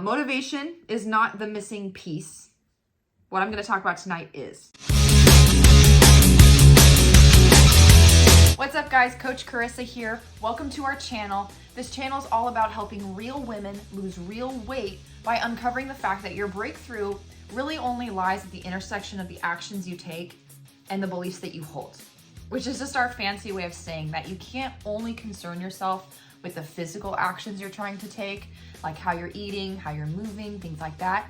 Motivation is not the missing piece. What I'm going to talk about tonight is. What's up, guys? Coach Carissa here. Welcome to our channel. This channel is all about helping real women lose real weight by uncovering the fact that your breakthrough really only lies at the intersection of the actions you take and the beliefs that you hold, which is just our fancy way of saying that you can't only concern yourself with the physical actions you're trying to take, like how you're eating, how you're moving, things like that,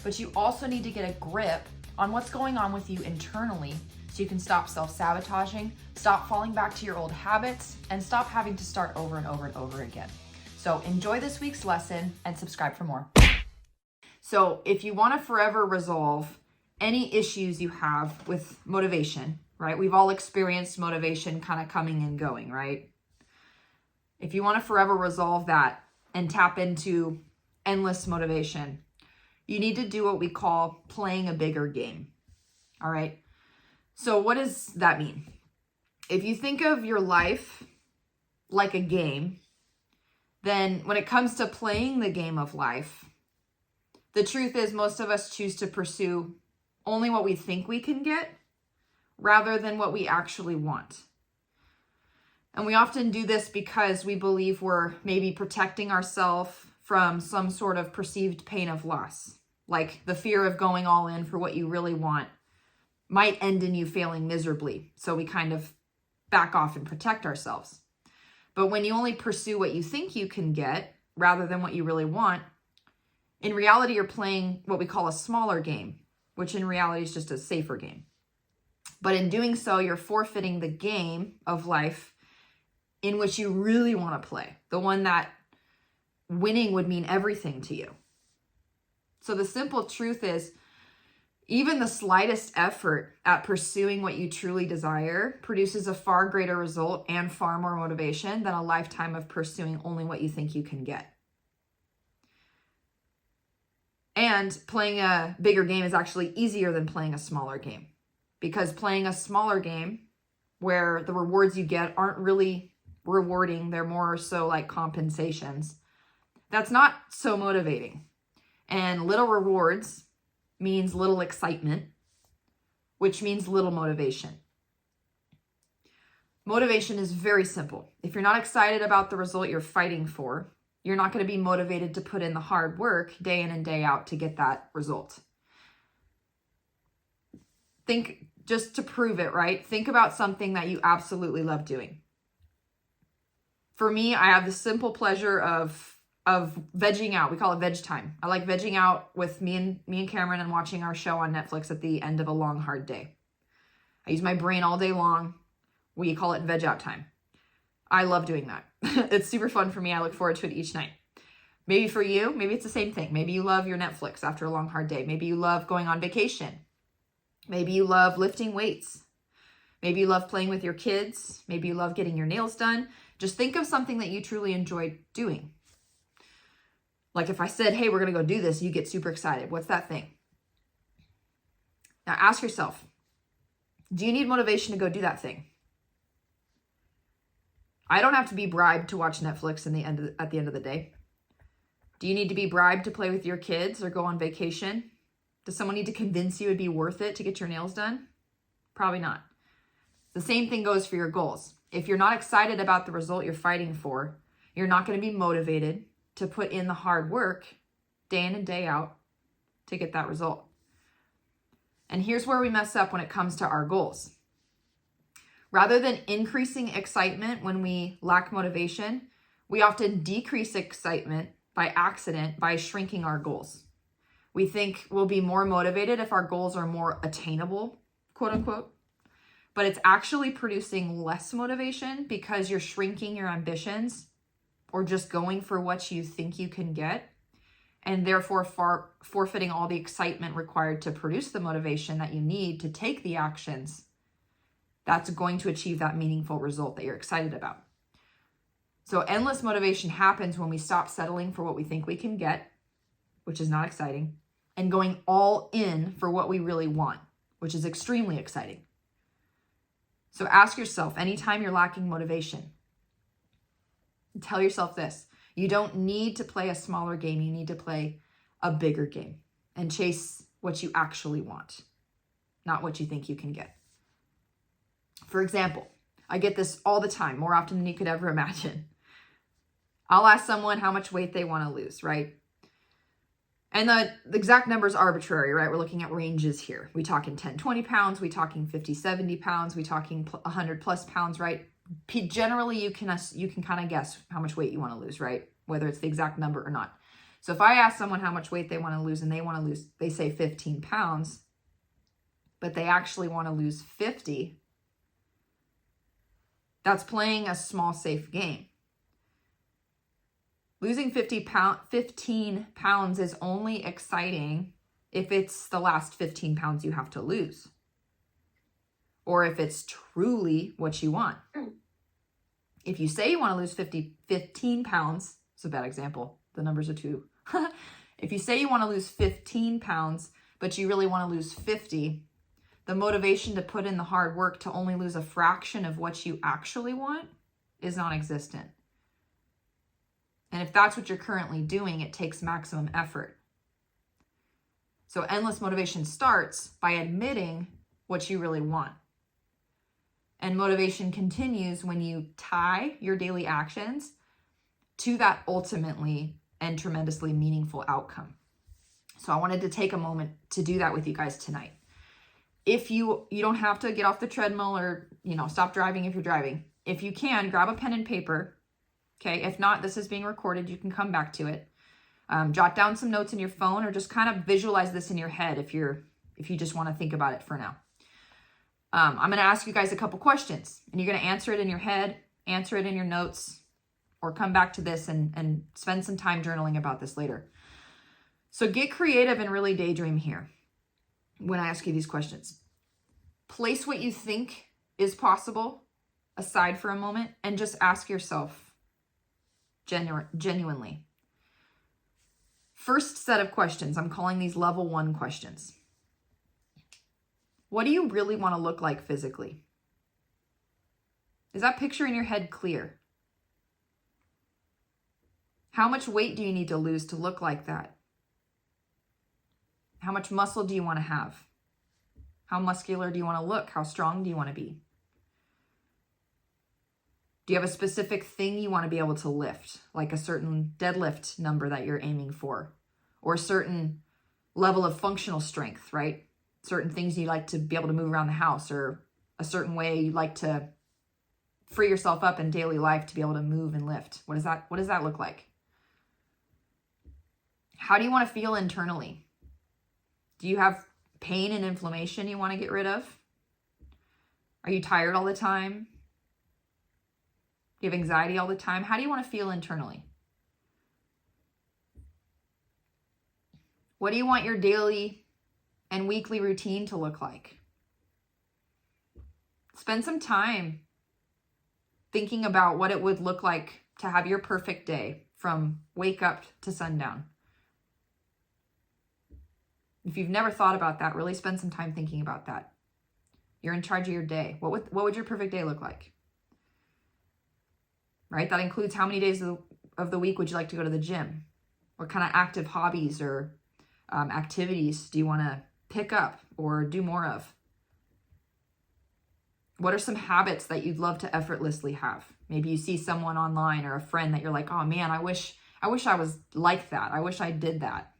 but you also need to get a grip on what's going on with you internally so you can stop self-sabotaging, stop falling back to your old habits, and stop having to start over and over and over again. So enjoy this week's lesson and subscribe for more. So if you want to forever resolve any issues you have with motivation, right? We've all experienced motivation kind of coming and going, right? If you want to forever resolve that and tap into endless motivation, you need to do what we call playing a bigger game. All right. So what does that mean? If you think of your life like a game, then when it comes to playing the game of life, the truth is most of us choose to pursue only what we think we can get rather than what we actually want. And we often do this because we believe we're maybe protecting ourselves from some sort of perceived pain of loss, like the fear of going all in for what you really want might end in you failing miserably. So we kind of back off and protect ourselves. But when you only pursue what you think you can get rather than what you really want, in reality, you're playing what we call a smaller game, which in reality is just a safer game. But in doing so, you're forfeiting the game of life in which you really want to play, the one that winning would mean everything to you. So the simple truth is, even the slightest effort at pursuing what you truly desire produces a far greater result and far more motivation than a lifetime of pursuing only what you think you can get. And playing a bigger game is actually easier than playing a smaller game, because playing a smaller game where the rewards you get aren't really rewarding, they're more so like compensations, that's not so motivating. And little rewards means little excitement, which means little motivation. Motivation is very simple. If you're not excited about the result you're fighting for, you're not going to be motivated to put in the hard work day in and day out to get that result. Think, just to prove it, right? Think about something that you absolutely love doing. For me, I have the simple pleasure of vegging out. We call it veg time. I like vegging out with me and Cameron and watching our show on Netflix at the end of a long, hard day. I use my brain all day long. We call it veg out time. I love doing that. It's super fun for me. I look forward to it each night. Maybe for you, maybe it's the same thing. Maybe you love your Netflix after a long, hard day. Maybe you love going on vacation. Maybe you love lifting weights. Maybe you love playing with your kids. Maybe you love getting your nails done. Just think of something that you truly enjoy doing. Like if I said, hey, we're going to go do this, you get super excited. What's that thing? Now ask yourself, do you need motivation to go do that thing? I don't have to be bribed to watch Netflix at the end of the day. Do you need to be bribed to play with your kids or go on vacation? Does someone need to convince you it'd be worth it to get your nails done? Probably not. The same thing goes for your goals. If you're not excited about the result you're fighting for, you're not going to be motivated to put in the hard work day in and day out to get that result. And here's where we mess up when it comes to our goals. Rather than increasing excitement when we lack motivation, we often decrease excitement by accident by shrinking our goals. We think we'll be more motivated if our goals are more attainable, quote unquote, but it's actually producing less motivation because you're shrinking your ambitions or just going for what you think you can get, and therefore forfeiting all the excitement required to produce the motivation that you need to take the actions that's going to achieve that meaningful result that you're excited about. So endless motivation happens when we stop settling for what we think we can get, which is not exciting, and going all in for what we really want, which is extremely exciting. So ask yourself, anytime you're lacking motivation, tell yourself this: you don't need to play a smaller game, you need to play a bigger game and chase what you actually want, not what you think you can get. For example, I get this all the time, more often than you could ever imagine. I'll ask someone how much weight they want to lose, right? And the exact number is arbitrary, right? We're looking at ranges here. We talking 10, 20 pounds. We talking 50, 70 pounds. We talking 100 plus pounds, right? Generally, you can kind of guess how much weight you want to lose, right? Whether it's the exact number or not. So if I ask someone how much weight they want to lose and they say 15 pounds, but they actually want to lose 50, that's playing a small, safe game. Losing 15 pounds is only exciting if it's the last 15 pounds you have to lose, or if it's truly what you want. If you say you want to lose 15 pounds, it's a bad example. The numbers are too. If you say you want to lose 15 pounds, but you really want to lose 50, the motivation to put in the hard work to only lose a fraction of what you actually want is non-existent. And if that's what you're currently doing, it takes maximum effort. So endless motivation starts by admitting what you really want. And motivation continues when you tie your daily actions to that ultimately and tremendously meaningful outcome. So I wanted to take a moment to do that with you guys tonight. If you don't have to get off the treadmill or, stop driving if you're driving. If you can, grab a pen and paper. Okay, if not, this is being recorded. You can come back to it. Jot down some notes in your phone, or just kind of visualize this in your head if you just want to think about it for now. I'm going to ask you guys a couple questions, and you're going to answer it in your head, answer it in your notes, or come back to this and spend some time journaling about this later. So get creative and really daydream here when I ask you these questions. Place what you think is possible aside for a moment and just ask yourself, genuinely. First set of questions, I'm calling these level 1 questions. What do you really want to look like physically? Is that picture in your head clear? How much weight do you need to lose to look like that? How much muscle do you want to have? How muscular do you want to look? How strong do you want to be? Do you have a specific thing you want to be able to lift, like a certain deadlift number that you're aiming for, or a certain level of functional strength, right? Certain things you like to be able to move around the house, or a certain way you like to free yourself up in daily life to be able to move and lift. What does that look like? How do you want to feel internally? Do you have pain and inflammation you want to get rid of? Are you tired all the time? Do you have anxiety all the time? How do you want to feel internally? What do you want your daily and weekly routine to look like? Spend some time thinking about what it would look like to have your perfect day from wake up to sundown. If you've never thought about that, really spend some time thinking about that. You're in charge of your day. What would your perfect day look like? Right? That includes how many days of the week would you like to go to the gym? What kind of active hobbies or activities do you want to pick up or do more of? What are some habits that you'd love to effortlessly have? Maybe you see someone online or a friend that you're like, oh man, I wish I was like that. I wish I did that.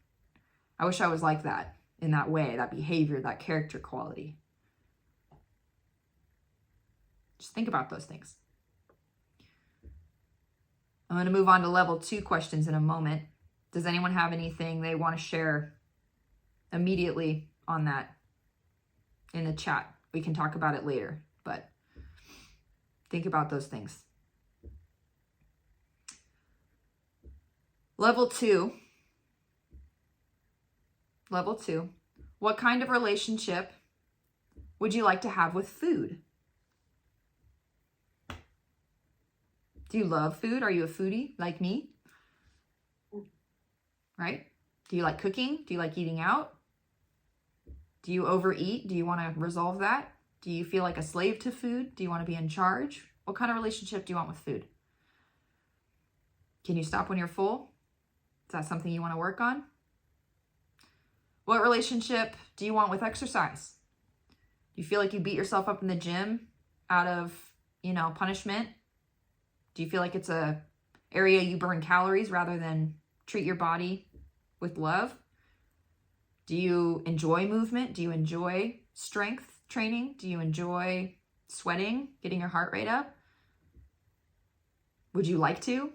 I wish I was like that in that way, that behavior, that character quality. Just think about those things. I'm going to move on to level 2 questions in a moment. Does anyone have anything they want to share immediately on that in the chat? We can talk about it later, but think about those things. Level 2. What kind of relationship would you like to have with food? Do you love food? Are you a foodie like me? Right? Do you like cooking? Do you like eating out? Do you overeat? Do you want to resolve that? Do you feel like a slave to food? Do you want to be in charge? What kind of relationship do you want with food? Can you stop when you're full? Is that something you want to work on? What relationship do you want with exercise? Do you feel like you beat yourself up in the gym out of, punishment? Do you feel like it's a area you burn calories rather than treat your body with love? Do you enjoy movement? Do you enjoy strength training? Do you enjoy sweating, getting your heart rate up? Would you like to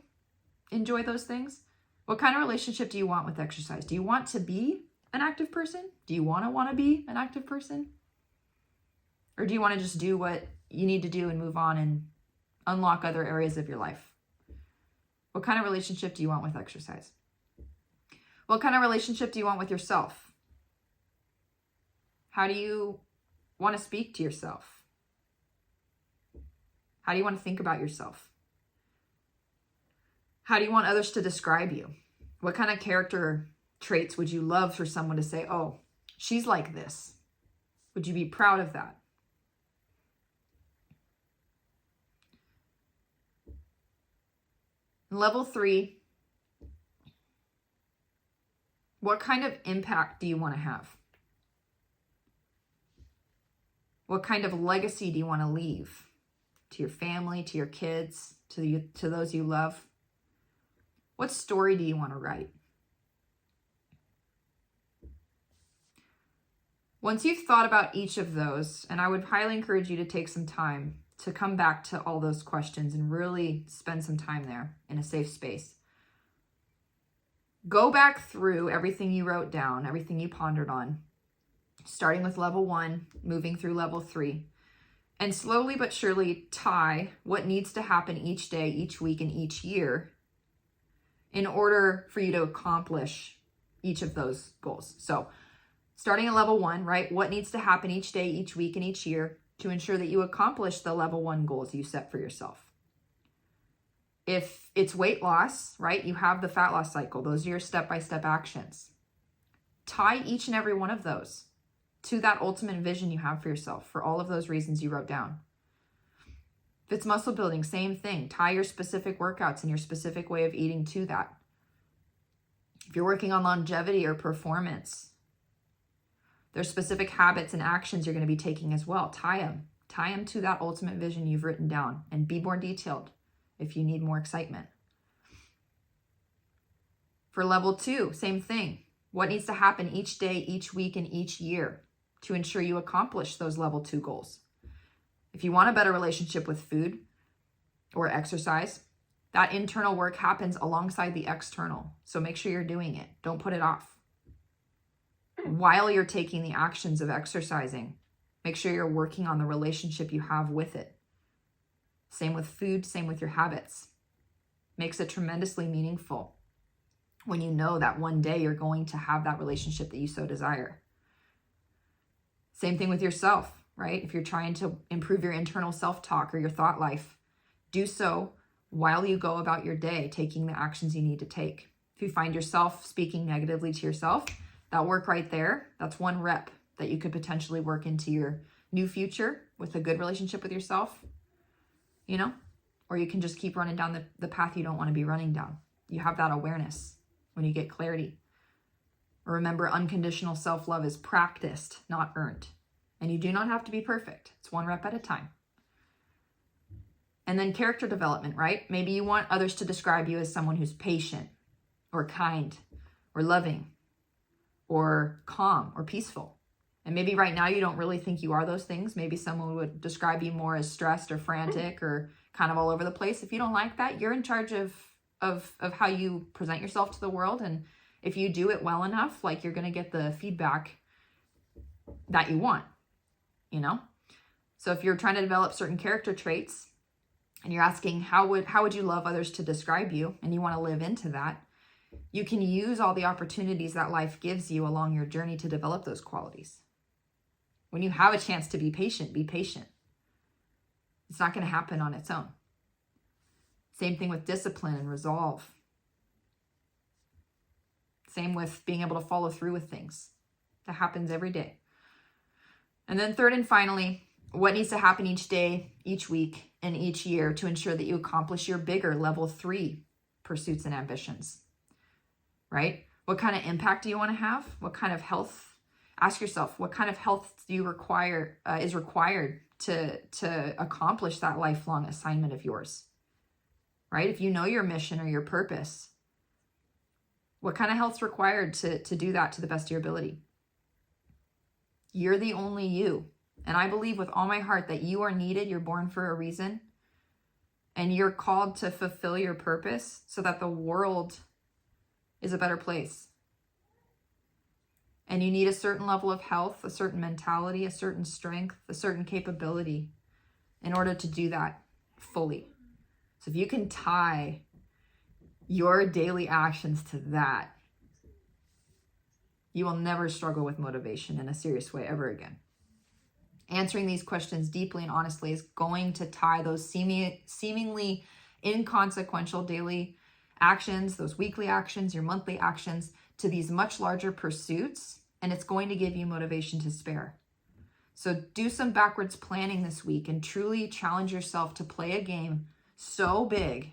enjoy those things? What kind of relationship do you want with exercise? Do you want to be an active person? Do you want to be an active person? Or do you want to just do what you need to do and move on and unlock other areas of your life? What kind of relationship do you want with exercise? What kind of relationship do you want with yourself? How do you want to speak to yourself? How do you want to think about yourself? How do you want others to describe you? What kind of character traits would you love for someone to say, oh, she's like this? Would you be proud of that? Level 3, what kind of impact do you want to have? What kind of legacy do you want to leave to your family, to your kids, to those you love? What story do you want to write? Once you've thought about each of those, and I would highly encourage you to take some time to come back to all those questions and really spend some time there in a safe space. Go back through everything you wrote down, everything you pondered on, starting with level 1, moving through level 3, and slowly but surely tie what needs to happen each day, each week, and each year in order for you to accomplish each of those goals. So starting at level 1, right? What needs to happen each day, each week, and each year to ensure that you accomplish the level 1 goals you set for yourself? If it's weight loss, right? You have the fat loss cycle. Those are your step-by-step actions. Tie each and every one of those to that ultimate vision you have for yourself for all of those reasons you wrote down. If it's muscle building, same thing. Tie your specific workouts and your specific way of eating to that. If you're working on longevity or performance, there's specific habits and actions you're going to be taking as well. Tie them to that ultimate vision you've written down, and be more detailed if you need more excitement. For level 2, same thing. What needs to happen each day, each week, and each year to ensure you accomplish those level 2 goals? If you want a better relationship with food or exercise, that internal work happens alongside the external. So make sure you're doing it. Don't put it off. While you're taking the actions of exercising, make sure you're working on the relationship you have with it. Same with food, same with your habits. Makes it tremendously meaningful when you know that one day you're going to have that relationship that you so desire. Same thing with yourself, right? If you're trying to improve your internal self-talk or your thought life, do so while you go about your day, taking the actions you need to take. If you find yourself speaking negatively to yourself, that work right there, that's 1 rep that you could potentially work into your new future with a good relationship with yourself, or you can just keep running down the path you don't want to be running down. You have that awareness when you get clarity. Remember, unconditional self-love is practiced, not earned. And you do not have to be perfect. It's 1 rep at a time. And then character development, right? Maybe you want others to describe you as someone who's patient or kind or loving or calm or peaceful. And maybe right now you don't really think you are those things. Maybe someone would describe you more as stressed or frantic or kind of all over the place. If you don't like that, you're in charge of how you present yourself to the world. And if you do it well enough, you're going to get the feedback that you want, So if you're trying to develop certain character traits and you're asking how would you love others to describe you, and you want to live into that, you can use all the opportunities that life gives you along your journey to develop those qualities. When you have a chance to be patient, be patient. It's not going to happen on its own. Same thing with discipline and resolve. Same with being able to follow through with things. That happens every day. And then third and finally, what needs to happen each day, each week, and each year to ensure that you accomplish your bigger level 3 pursuits and ambitions, right? What kind of impact do you want to have? What kind of health? Ask yourself, what kind of health do you require, is required to accomplish that lifelong assignment of yours, right? If you know your mission or your purpose, what kind of health's required to do that to the best of your ability? You're the only you. And I believe with all my heart that you are needed. You're born for a reason. And you're called to fulfill your purpose so that the world is a better place. And you need a certain level of health, a certain mentality, a certain strength, a certain capability in order to do that fully. So if you can tie your daily actions to that, you will never struggle with motivation in a serious way ever again. Answering these questions deeply and honestly is going to tie those seemingly inconsequential daily actions, those weekly actions, your monthly actions, to these much larger pursuits, and it's going to give you motivation to spare. So do some backwards planning this week and truly challenge yourself to play a game so big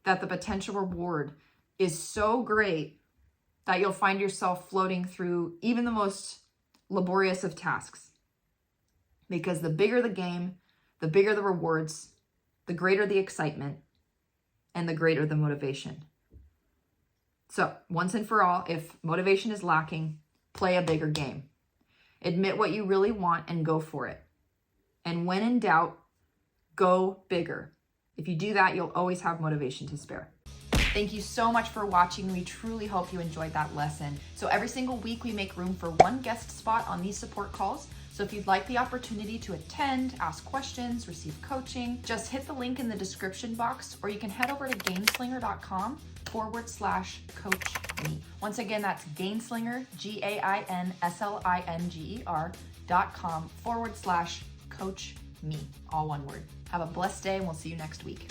that the potential reward is so great that you'll find yourself floating through even the most laborious of tasks. Because the bigger the game, the bigger the rewards, the greater the excitement, and the greater the motivation. So once and for all, if motivation is lacking, play a bigger game. Admit what you really want and go for it. And when in doubt, go bigger. If you do that, you'll always have motivation to spare. Thank you so much for watching. We truly hope you enjoyed that lesson. So every single week we make room for one guest spot on these support calls. So if you'd like the opportunity to attend, ask questions, receive coaching, just hit the link in the description box, or you can head over to gainslinger.com/coach me. Once again, that's Gainslinger, GAINSLINGER.com/coach me, all one word. Have a blessed day and we'll see you next week.